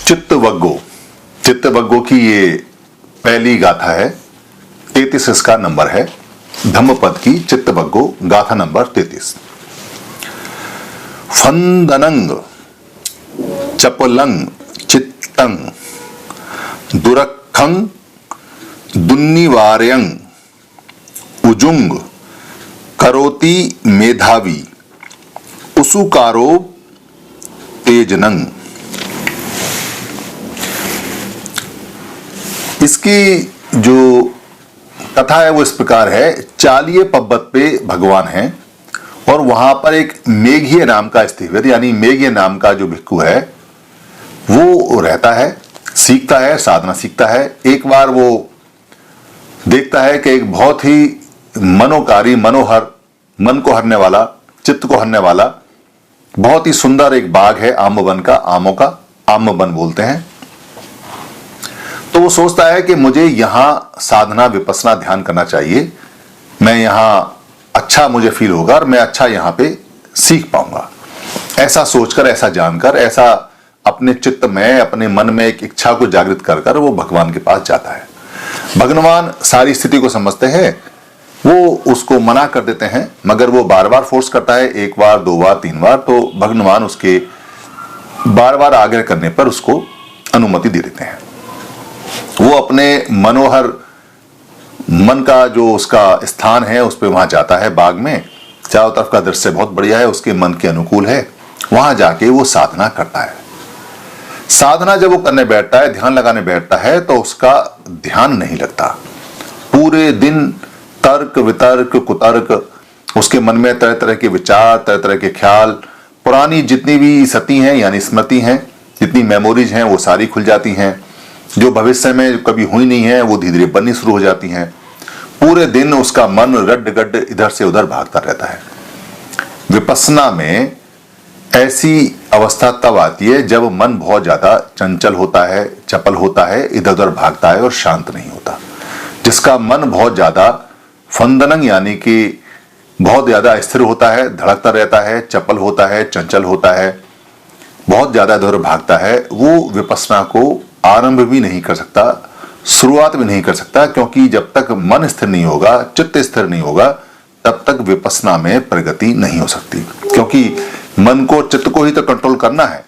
चित्तवग्गो, चित्तवग्गो की ये पहली गाथा है। 33 इसका नंबर है। धम्मपद की चित्तवग्गो गाथा नंबर 33। फंदनंग चपलंग चित्तंग दुरखंग दुन्निवार्यंग उजुंग करोति मेधावी उसुकारो तेजनंग। इसकी जो कथा है वो इस प्रकार है। चालिये पब्बत पे भगवान हैं और वहां पर एक मेघिय नाम का स्थिवर यानी मेघिय नाम का जो भिक्खु है वो रहता है, सीखता है, साधना सीखता है। एक बार वो देखता है कि एक बहुत ही मनोकारी, मनोहर, मन को हरने वाला, चित्त को हरने वाला बहुत ही सुंदर एक बाग है आम्रवन का, आमों का आम्रवन बोलते हैं। तो वो सोचता है कि मुझे यहां साधना विपස්සना ध्यान करना चाहिए, मैं यहां अच्छा मुझे फील होगा और मैं अच्छा यहां पे सीख पाऊंगा। ऐसा सोचकर, ऐसा जानकर, ऐसा अपने चित्त में, अपने मन में एक इच्छा को जागृत कर कर वो भगवान के पास जाता है। भगवान सारी स्थिति को समझते हैं, वो उसको मना कर देते हैं, मगर वो बार बार फोर्स करता है, एक बार, दो बार, तीन बार। तो भगवान उसके बार बार आग्रह करने पर उसको अनुमति दे देते हैं। वो अपने मनोहर मन का जो उसका स्थान है उस पे वहां जाता है। बाग में चारों तरफ का दृश्य बहुत बढ़िया है, उसके मन के अनुकूल है। वहां जाके वो साधना करता है। साधना जब वो करने बैठता है, ध्यान लगाने बैठता है, तो उसका ध्यान नहीं लगता। पूरे दिन तर्क वितर्क कुतर्क, उसके मन में तरह तरह के विचार, तरह तरह के ख्याल, पुरानी जितनी भी सती हैं यानी स्मृति हैं, जितनी मेमोरीज हैं वो सारी खुल जाती हैं। जो भविष्य में कभी हुई नहीं है वो धीरे धीरे बननी शुरू हो जाती हैं। पूरे दिन उसका मन रड्ड गड्ड इधर से उधर भागता रहता है। विपස්සना में ऐसी अवस्था तब आती है जब मन बहुत ज्यादा चंचल होता है, चपल होता है, इधर उधर भागता है और शांत नहीं होता। जिसका मन बहुत ज्यादा फंदनंग यानी कि बहुत ज्यादा स्थिर होता है, धड़कता रहता है, चपल होता है, चंचल होता है, बहुत ज्यादा इधर भागता है, वो विपස්සना को आरंभ भी नहीं कर सकता, शुरुआत भी नहीं कर सकता। क्योंकि जब तक मन स्थिर नहीं होगा, चित्त स्थिर नहीं होगा, तब तक विपස්සना में प्रगति नहीं हो सकती। क्योंकि मन को, चित्त को ही तो कंट्रोल करना है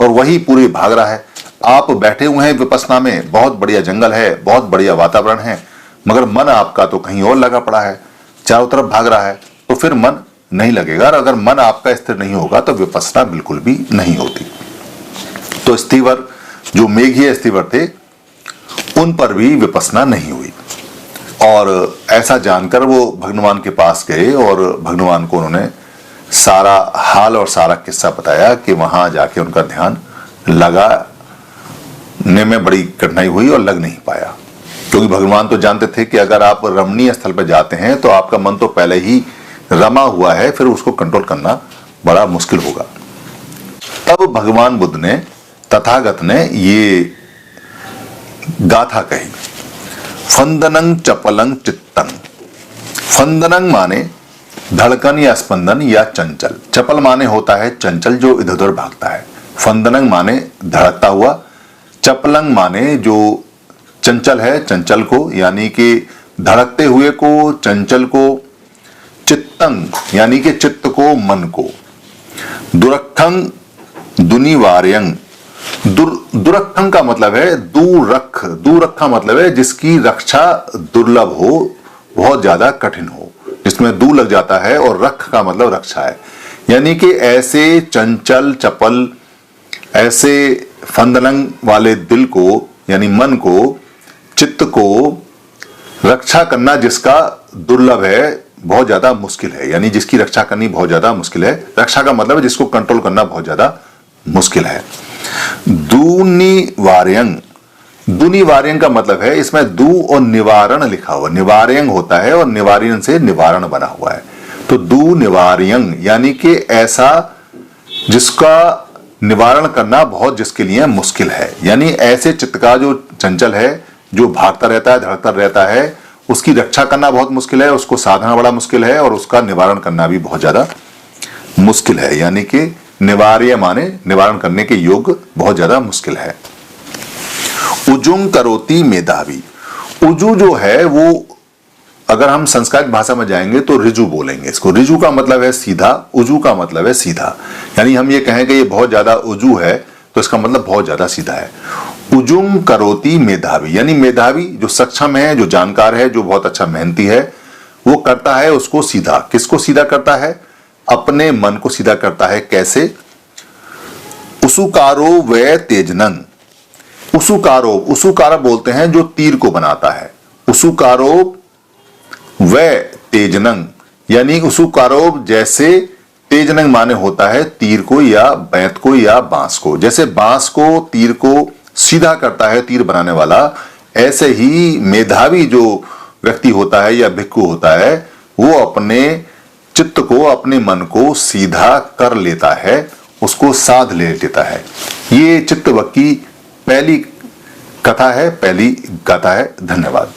और वही पूरे भाग रहा है। आप बैठे हुए हैं विपස්සना में, बहुत बढ़िया जंगल है, बहुत बढ़िया वातावरण है, मगर मन आपका तो कहीं और लगा पड़ा है, चारों तरफ भाग रहा है, तो फिर मन नहीं लगेगा। और अगर मन आपका स्थिर नहीं होगा तो विपස්සना बिल्कुल भी नहीं होती। तो स्थिवर जो मेघीय स्थिवर थे उन पर भी विपස්සना नहीं हुई। और ऐसा जानकर वो भगवान के पास गए और भगवान को उन्होंने सारा हाल और सारा किस्सा बताया कि वहां जाके उनका ध्यान लगाने में बड़ी कठिनाई हुई और लग नहीं पाया। क्योंकि भगवान तो जानते थे कि अगर आप रमणीय स्थल पर जाते हैं तो आपका मन तो पहले ही रमा हुआ है, फिर उसको कंट्रोल करना बड़ा मुश्किल होगा। तब भगवान बुद्ध ने, तथागत ने ये गाथा कही। फंदनंग चपलंग चित्तंग। फंदनंग माने धड़कन या स्पंदन या चंचल। चपल माने होता है चंचल, जो इधर उधर भागता है। फंदनंग माने धड़कता हुआ। चपलंग माने जो चंचल है, चंचल को यानी कि धड़कते हुए को, चंचल को। चित्तंग यानी कि चित्त को, मन को। दुरखंग दुनिवार्यंग। दुरखंग का मतलब है दूरख। दूरख का मतलब है जिसकी रक्षा दुर्लभ हो, बहुत ज्यादा कठिन हो, जिसमें दू लग जाता है, और रख का मतलब रक्षा है। यानी कि ऐसे चंचल, चपल, ऐसे फंदनंग वाले दिल को यानी मन को, चित्त को रक्षा करना जिसका दुर्लभ है, बहुत ज्यादा मुश्किल है, यानी जिसकी रक्षा करनी बहुत ज्यादा मुश्किल है। रक्षा का मतलब है जिसको कंट्रोल करना बहुत ज्यादा मुश्किल है। दुनिवार्यंग। दुनिवार्यंग का मतलब है, इसमें दू और निवारण लिखा हुआ, निवार्यंग होता है और निवार्यन से निवारण बना हुआ है। तो दू निवार्यंग यानी कि ऐसा जिसका निवारण करना बहुत जिसके लिए मुश्किल है। यानी ऐसे चित्त का जो चंचल है, जो भागता रहता है, धड़कता रहता है, उसकी रक्षा करना बहुत मुश्किल है, उसको साधना बड़ा मुश्किल है, और उसका निवारण करना भी बहुत ज्यादा मुश्किल है। यानी कि निवार्य माने निवारण करने के योग्य बहुत ज्यादा मुश्किल है। उजुंग करोति मेधावी। उजु जो है वो अगर हम संस्कृत भाषा में जाएंगे तो रिजु बोलेंगे इसको। रिजु का मतलब है सीधा, उजु का मतलब है सीधा। यानी हम ये कहें कि ये बहुत ज्यादा उजु है तो इसका मतलब बहुत ज्यादा सीधा है। उजुंग करोति मेधावी, यानी मेधावी जो सक्षम है, जो जानकार है, जो बहुत अच्छा मेहनती है, वो करता है उसको सीधा। किसको सीधा करता है? अपने मन को सीधा करता है। कैसे? उसुकारो व तेजनंग। उसुकारो, उसुकारा बोलते हैं जो तीर को बनाता है। उसुकारो व तेजनंग, यानी उसुकारो जैसे तेजनंग माने होता है तीर को या बैंत को या बांस को। जैसे बांस को तीर को सीधा करता है तीर बनाने वाला, ऐसे ही मेधावी जो व्यक्ति होता है या भिक्खु होता है वो अपने चित्त को, अपने मन को सीधा कर लेता है, उसको साध ले लेता है। ये चित्तवक्की पहली कथा है, पहली गाथा है। धन्यवाद।